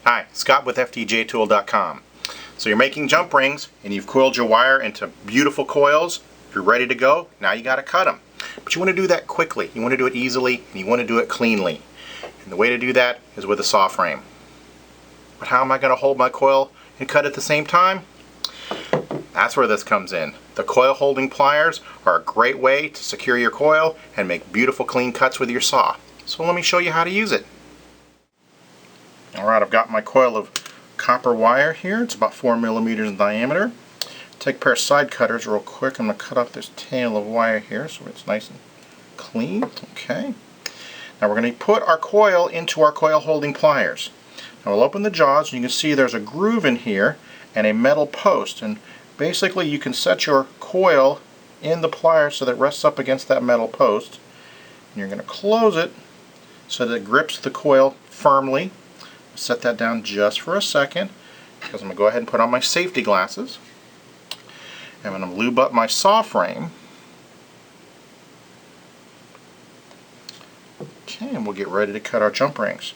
Hi, Scott with FDJtool.com. So you're making jump rings and you've coiled your wire into beautiful coils. You're ready to go. Now you got to cut them. But you want to do that quickly. You want to do it easily and you want to do it cleanly. And the way to do that is with a saw frame. But how am I going to hold my coil and cut at the same time? That's where this comes in. The coil holding pliers are a great way to secure your coil and make beautiful clean cuts with your saw. So let me show you how to use it. Alright, I've got my coil of copper wire here. It's about 4 millimeters in diameter. Take a pair of side cutters real quick. I'm going to cut off this tail of wire here so it's nice and clean. Okay. Now we're going to put our coil into our coil holding pliers. Now we'll open the jaws and you can see there's a groove in here and a metal post. And basically you can set your coil in the pliers so that it rests up against that metal post. And you're going to close it so that it grips the coil firmly. Set that down just for a second because I'm going to go ahead and put on my safety glasses. And I'm going to lube up my saw frame. Okay, and we'll get ready to cut our jump rings.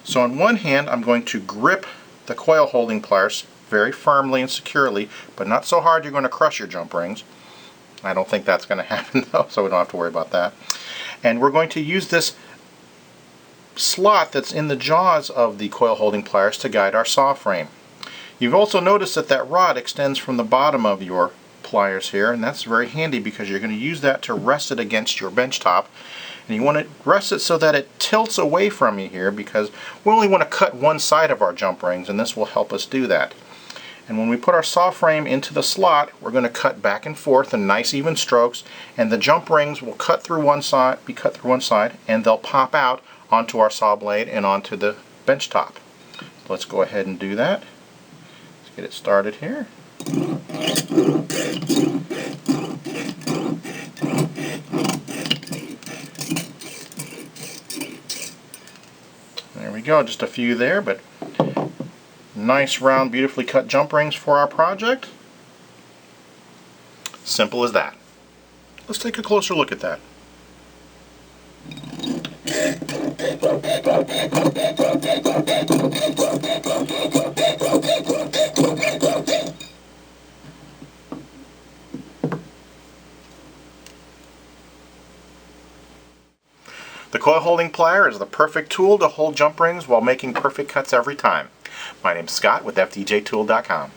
So on one hand I'm going to grip the coil holding pliers very firmly and securely, but not so hard you're going to crush your jump rings. I don't think that's going to happen though, so we don't have to worry about that. And we're going to use this slot that's in the jaws of the coil holding pliers to guide our saw frame. You've also noticed that that rod extends from the bottom of your pliers here, and that's very handy because you're going to use that to rest it against your bench top. And you want to rest it so that it tilts away from you here because we only want to cut one side of our jump rings, and this will help us do that. And when we put our saw frame into the slot, we're going to cut back and forth in nice even strokes, and the jump rings will be cut through one side, and they'll pop out onto our saw blade and onto the bench top. Let's go ahead and do that. Let's get it started here. There we go, just a few there, but nice round beautifully cut jump rings for our project. Simple as that. Let's take a closer look at that. The coil holding plier is the perfect tool to hold jump rings while making perfect cuts every time. My name's Scott with FDJtool.com.